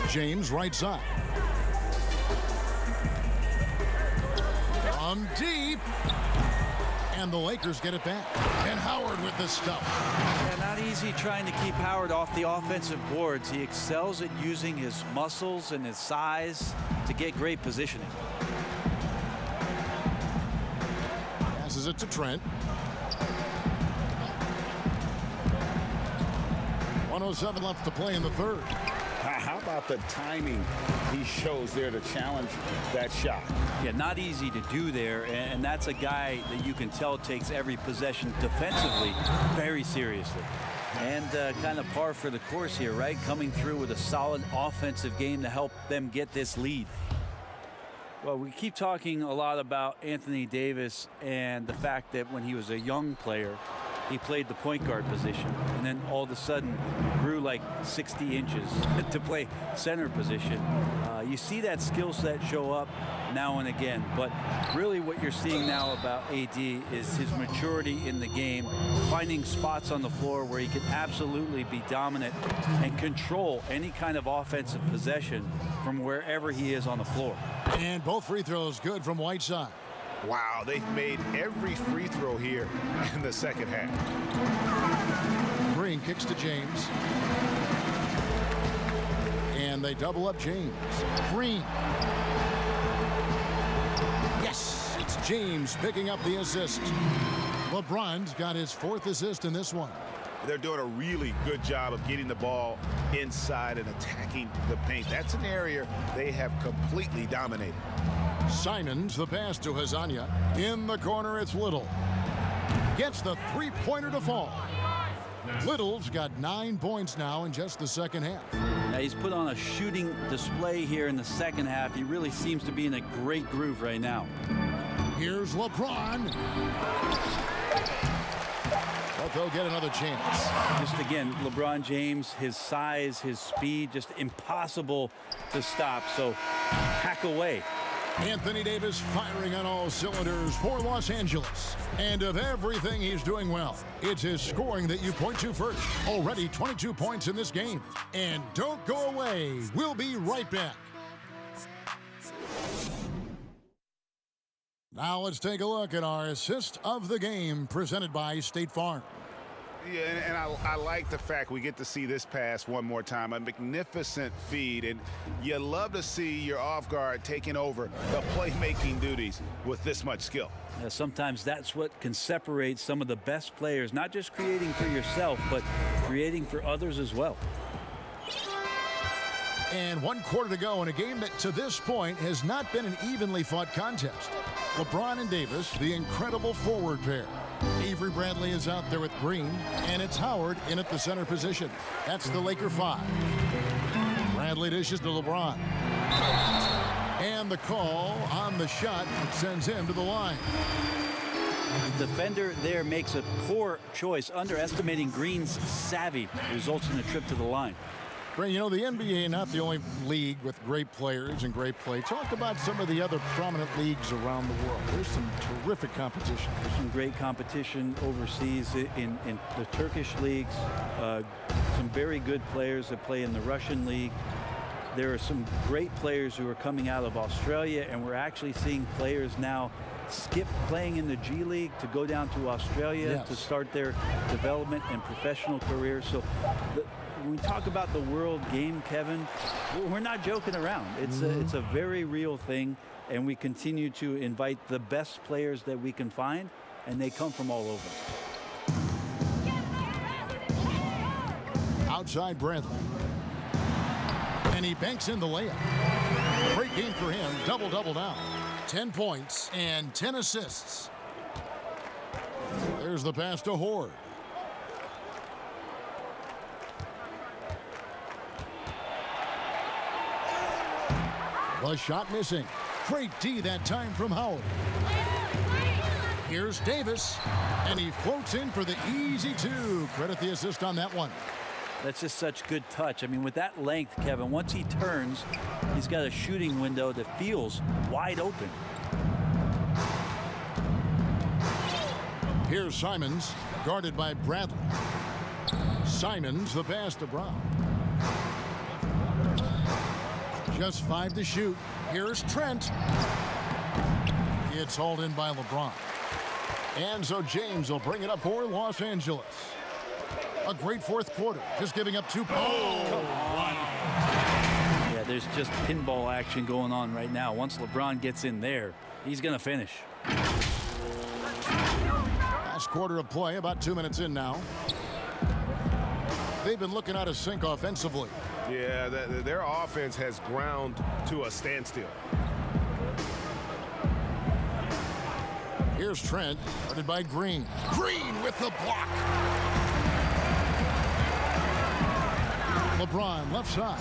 James right side. From deep. And the Lakers get it back. And Howard with the stuff. Yeah, not easy trying to keep Howard off the offensive boards. He excels at using his muscles and his size to get great positioning. Passes it to Trent. 1:07 left to play in the third. How about the timing he shows there to challenge that shot? Yeah, not easy to do there, and that's a guy that you can tell takes every possession defensively very seriously. And kind of par for the course here, right? Coming through with a solid offensive game to help them get this lead. Well, we keep talking a lot about Anthony Davis and the fact that when he was a young player, he played the point guard position, and then all of a sudden grew like 60 inches to play center position. You see that skill set show up now and again, but really what you're seeing now about AD is his maturity in the game, finding spots on the floor where he can absolutely be dominant and control any kind of offensive possession from wherever he is on the floor. And both free throws good from Whiteside. Wow, they've made every free throw here in the second half. Green kicks to James. And they double up James. Green. Yes, it's James picking up the assist. LeBron's got his 4th assist in this one. They're doing a really good job of getting the ball inside and attacking the paint. That's an area they have completely dominated. Simons, the pass to Hazania. In the corner, it's Little. Gets the 3-pointer to fall. Little's got 9 points now in just the second half. Now he's put on a shooting display here in the second half. He really seems to be in a great groove right now. Here's LeBron. But they'll get another chance. Just again, LeBron James, his size, his speed, just impossible to stop. So hack away. Anthony Davis firing on all cylinders for Los Angeles. And of everything he's doing well, it's his scoring that you point to first. Already 22 points in this game. And don't go away. We'll be right back. Now let's take a look at our assist of the game presented by State Farm. Yeah, and I like the fact we get to see this pass one more time. A magnificent feed, and you love to see your off guard taking over the playmaking duties with this much skill. Yeah, sometimes that's what can separate some of the best players, not just creating for yourself, but creating for others as well. And 1 quarter to go in a game that to this point has not been an evenly fought contest. LeBron and Davis, the incredible forward pair. Avery Bradley is out there with Green, and it's Howard in at the center position. That's the Laker 5. Bradley dishes to LeBron. And the call on the shot that sends him to the line. The defender there makes a poor choice, underestimating Green's savvy. Results in a trip to the line. You know, the NBA not the only league with great players and great play. Talk about some of the other prominent leagues around the world. There's some terrific competition. There's some great competition overseas in the Turkish leagues. Some very good players that play in the Russian league. There are some great players who are coming out of Australia, and we're actually seeing players now skip playing in the G League to go down to Australia to start their development and professional careers. So when we talk about the world game, Kevin, we're not joking around. It's a very real thing, and we continue to invite the best players that we can find, and they come from all over. Outside Bradley. And he banks in the layup. Great game for him. Double now. 10 points and 10 assists. There's the pass to Horde. The shot missing. Great D that time from Howard. Here's Davis, and he floats in for the easy 2. Credit the assist on that one. That's just such good touch. I mean, with that length, Kevin, once he turns, he's got a shooting window that feels wide open. Here's Simons, guarded by Bradley. Simons, the pass to Brown. Just 5 to shoot. Here's Trent. It's hauled in by LeBron. And so James will bring it up for Los Angeles. A great fourth quarter, just giving up 2 points. Yeah, there's just pinball action going on right now. Once LeBron gets in there, he's going to finish. Last quarter of play, about 2 minutes in now. They've been looking out of sync offensively. Yeah, their offense has ground to a standstill. Here's Trent, guarded by Green. Green with the block. LeBron left side.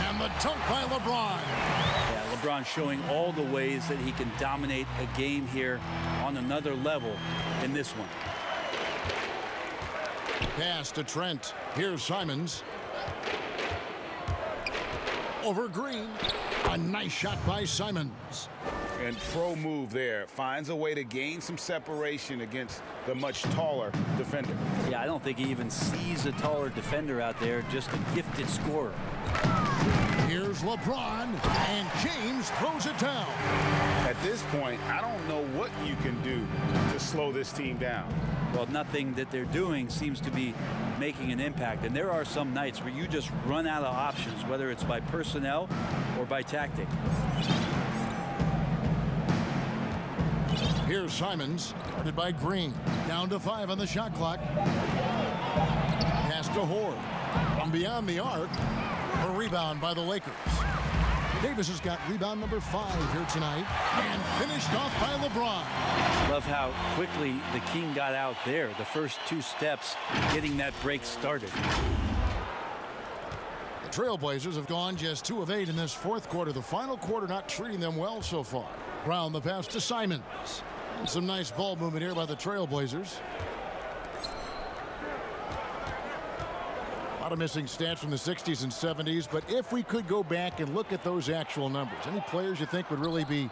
And the dunk by LeBron. Yeah, LeBron showing all the ways that he can dominate a game here on another level in this one. Pass to Trent. Here's Simons. Over Green. A nice shot by Simons. And pro move there. Finds a way to gain some separation against the much taller defender. Yeah, I don't think he even sees a taller defender out there, just a gifted scorer. Here's LeBron, and James throws it down. At this point, I don't know what you can do to slow this team down. Well, nothing that they're doing seems to be making an impact. And there are some nights where you just run out of options, whether it's by personnel or by tactic. Here's Simons, guarded by Green. Down to 5 on the shot clock. Pass to Horde. From beyond the arc, a rebound by the Lakers. Davis has got rebound number 5 here tonight and finished off by LeBron. Love how quickly the King got out there. The first 2 steps getting that break started. The Trailblazers have gone just 2 of 8 in this fourth quarter. The final quarter not treating them well so far. Brown the pass to Simons. And some nice ball movement here by the Trailblazers. A lot of missing stats from the 60s and 70s, but if we could go back and look at those actual numbers, any players you think would really be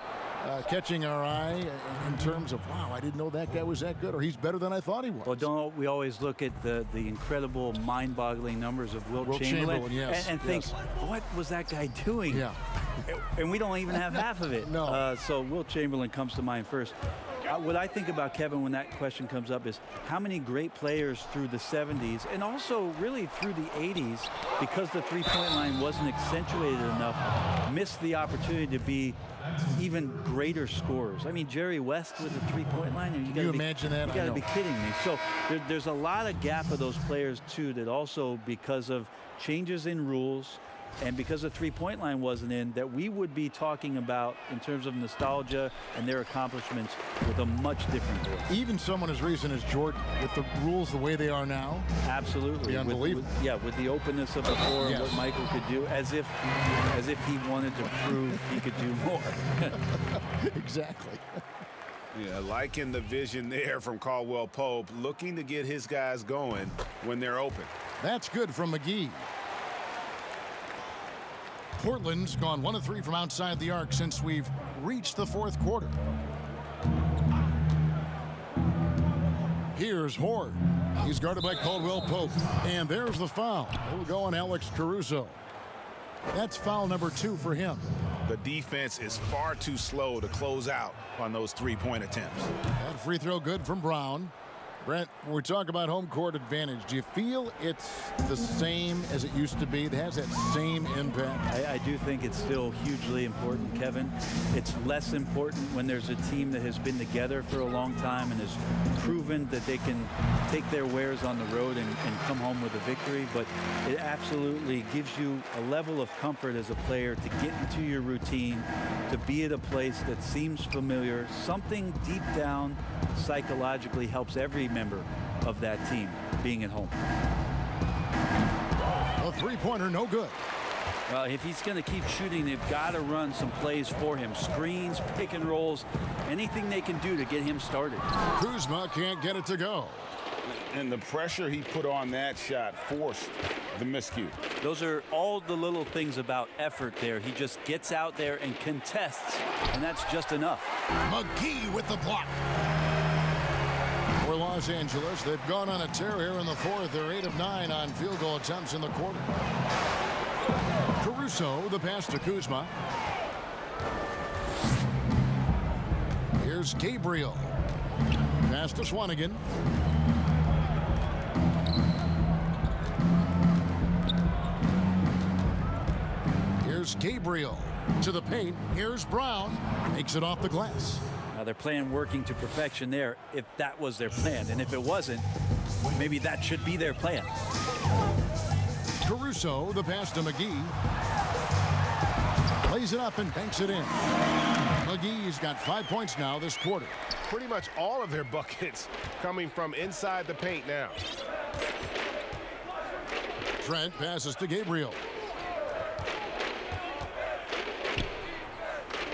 catching our eye in terms of, wow, I didn't know that guy was that good, or he's better than I thought he was? Well, don't we always look at the incredible, mind-boggling numbers of Wilt Chamberlain yes, and think, what was that guy doing? Yeah. And we don't even have half of it. No. So Wilt Chamberlain comes to mind first. What I think about Kevin when that question comes up is how many great players through the 70s and also really through the 80s, because the three-point line wasn't accentuated enough, missed the opportunity to be even greater scorers. I mean, Jerry West with a three-point line. Can you imagine that? You got to be kidding me. So there's a lot of gap of those players, too, that also because of changes in rules and because the three-point line wasn't in, that we would be talking about in terms of nostalgia and their accomplishments with a much different voice. Even someone as recent as Jordan, with the rules the way they are now. Absolutely. Unbelievable. With the openness of the floor Yes. and what Michael could do, as if he wanted to prove he could do more. Exactly. Yeah, liking the vision there from Caldwell Pope, looking to get his guys going when they're open. That's good from McGee. Portland's gone 1 of 3 from outside the arc since we've reached the fourth quarter. Here's Horde. He's guarded by Caldwell Pope. And there's the foul. It'll go on Alex Caruso. That's foul number 2 for him. The defense is far too slow to close out on those three-point attempts. That free throw good from Brown. Brent, when we talk about home court advantage, do you feel it's the same as it used to be? It has that same impact? I do think it's still hugely important, Kevin. It's less important when there's a team that has been together for a long time and has proven that they can take their wares on the road and come home with a victory. But it absolutely gives you a level of comfort as a player to get into your routine, to be at a place that seems familiar. Something deep down psychologically helps every member of that team being at home. A three-pointer, no good. Well, if he's going to keep shooting, they've got to run some plays for him. Screens, pick and rolls, anything they can do to get him started. Kuzma can't get it to go. And the pressure he put on that shot forced the miscue. Those are all the little things about effort there. He just gets out there and contests, and that's just enough. McGee with the block. For Los Angeles, they've gone on a tear here in the fourth. They're 8 of 9 on field goal attempts in the quarter. Caruso, the pass to Kuzma. Here's Gabriel. Pass to Swanigan. Here's Gabriel to the paint. Here's Brown. Makes it off the glass. They're playing working to perfection there if that was their plan. And if it wasn't, maybe that should be their plan. Caruso, the pass to McGee. Plays it up and banks it in. McGee's got 5 points now this quarter. Pretty much all of their buckets coming from inside the paint now. Trent passes to Gabriel.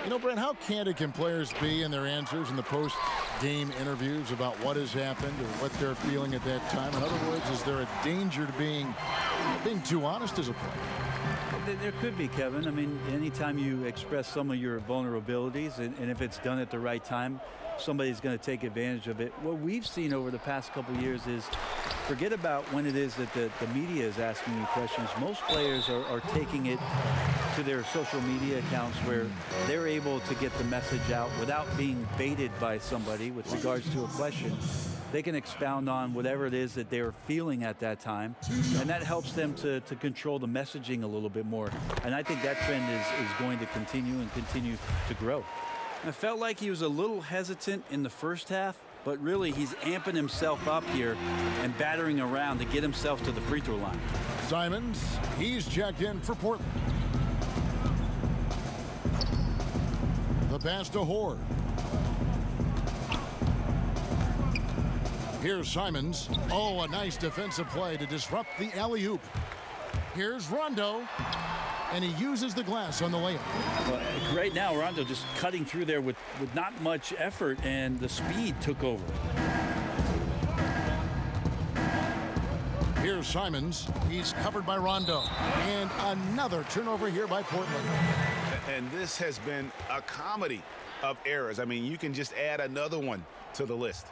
You know, Brent, how candid can players be in their answers in the post-game interviews about what has happened or what they're feeling at that time? In other words, is there a danger to being too honest as a player? There could be, Kevin. I mean, anytime you express some of your vulnerabilities, and if it's done at the right time, somebody's going to take advantage of it. What we've seen over the past couple of years is, forget about when it is that the media is asking you questions. Most players are taking it to their social media accounts where they're able to get the message out without being baited by somebody with regards to a question. They can expound on whatever it is that they're feeling at that time, and that helps them to control the messaging a little bit more. And I think that trend is going to continue and continue to grow. I felt like he was a little hesitant in the first half, but really he's amping himself up here and battering around to get himself to the free throw line. Simons, he's checked in for Portland. The pass to Horde. Here's Simons. Oh, a nice defensive play to disrupt the alley-oop. Here's Rondo. And he uses the glass on the layup. Well, right now, Rondo just cutting through there with not much effort, and the speed took over. Here's Simons. He's covered by Rondo. And another turnover here by Portland. And this has been a comedy of errors. I mean, you can just add another one to the list.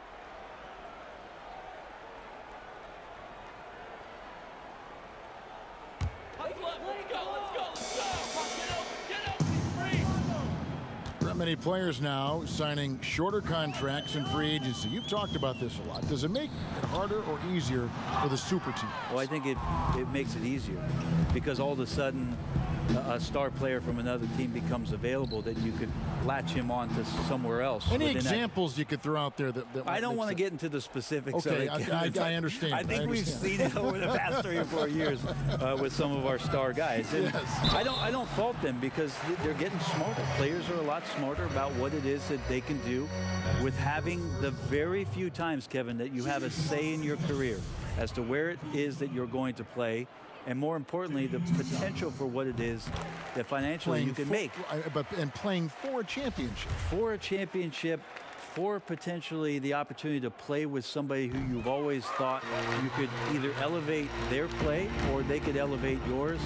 Many players now signing shorter contracts in free agency. You've talked about this a lot. Does it make it harder or easier for the super teams? Well, I think it makes it easier because all of a sudden a star player from another team becomes available that you could latch him on to somewhere else. Any examples you could throw out there that I don't want to get into the specifics. Okay, of it. I understand. I think we've seen it over the past 3 or 4 years with some of our star guys. And yes. I don't fault them because they're getting smarter. Players are a lot smarter about what it is that they can do with having the very few times, Kevin, that you have a say in your career as to where it is that you're going to play. And more importantly, the potential for what it is that financially you can make. And playing for a championship. For a championship, for potentially the opportunity to play with somebody who you've always thought you could either elevate their play or they could elevate yours.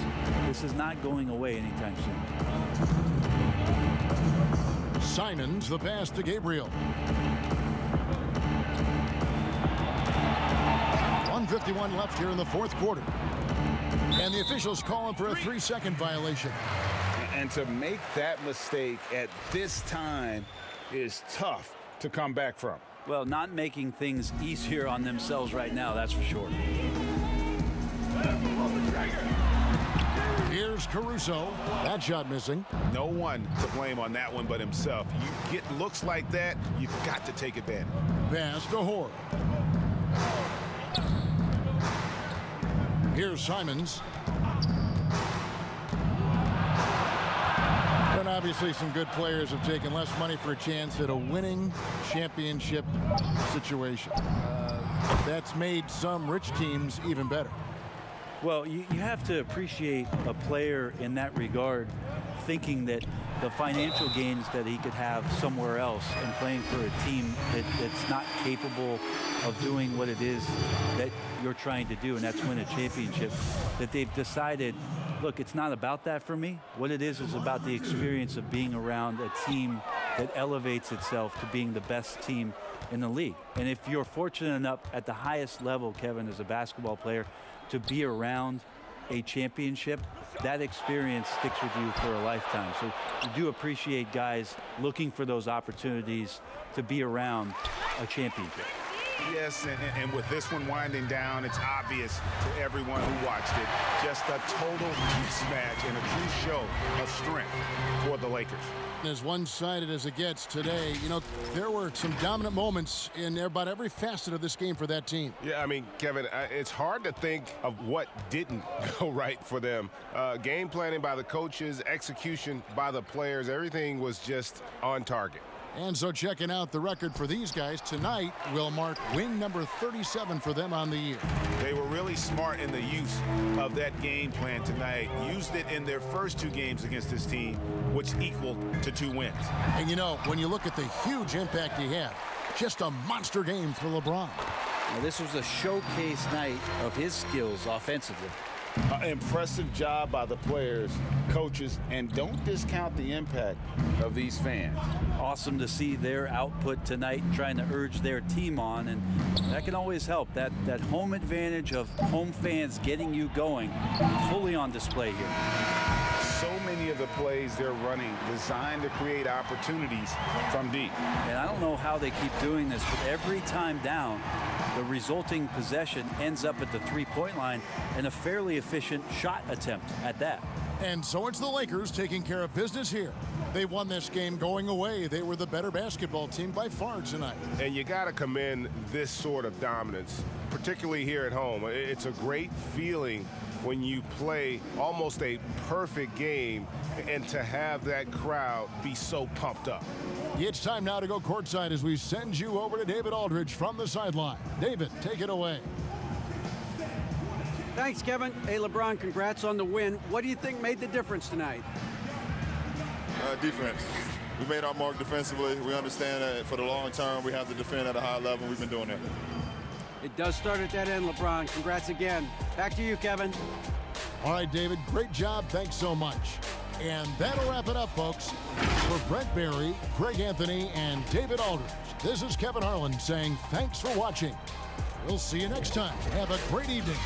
This is not going away anytime soon. Simons, the pass to Gabriel. 1:51 left here in the fourth quarter. And the officials calling for a 3-second violation. And to make that mistake at this time is tough to come back from. Well, not making things easier on themselves right now, that's for sure. Here's Caruso. That shot missing. No one to blame on that one but himself. You get looks like that, you've got to take advantage. Pass to Horde. Here's Simons. And obviously some good players have taken less money for a chance at a winning championship situation. That's made some rich teams even better. Well, you have to appreciate a player in that regard thinking that the financial gains that he could have somewhere else and playing for a team that's not capable of doing what it is that you're trying to do, and that's win a championship, that they've decided, look, it's not about that for me. What it is about the experience of being around a team that elevates itself to being the best team in the league. And if you're fortunate enough at the highest level, Kevin, as a basketball player, to be around a championship, that experience sticks with you for a lifetime. So you do appreciate guys looking for those opportunities to be around a championship. Yes, and with this one winding down, it's obvious to everyone who watched it. Just a total mismatch and a true show of strength for the Lakers. As one-sided as it gets today, you know, there were some dominant moments in about every facet of this game for that team. Yeah, I mean, Kevin, it's hard to think of what didn't go right for them. Game planning by the coaches, execution by the players, everything was just on target. And so checking out the record for these guys tonight will mark win number 37 for them on the year. They were really smart in the use of that game plan tonight. Used it in their first 2 games against this team, which equaled to 2 wins. And you know, when you look at the huge impact he had, just a monster game for LeBron. Now, this was a showcase night of his skills offensively. Impressive job by the players, coaches, and don't discount the impact of these fans. Awesome to see their output tonight, trying to urge their team on, and that can always help. That home advantage of home fans getting you going, fully on display here. So many of the plays they're running designed to create opportunities from deep. And I don't know how they keep doing this, but every time down, the resulting possession ends up at the three-point line and a fairly efficient shot attempt at that. And so it's the Lakers taking care of business here. They won this game going away. They were the better basketball team by far tonight. And you got to commend this sort of dominance, particularly here at home. It's a great feeling when you play almost a perfect game and to have that crowd be so pumped up. It's time now to go courtside as we send you over to David Aldridge from the sideline. David, take it away. Thanks, Kevin. Hey, LeBron, congrats on the win. What do you think made the difference tonight? Defense. We made our mark defensively. We understand that for the long term, we have to defend at a high level. We've been doing that. It does start at that end, LeBron. Congrats again. Back to you, Kevin. All right, David, great job. Thanks so much. And that'll wrap it up, folks. For Brent Barry, Greg Anthony, and David Aldridge, this is Kevin Harlan saying thanks for watching. We'll see you next time. Have a great evening.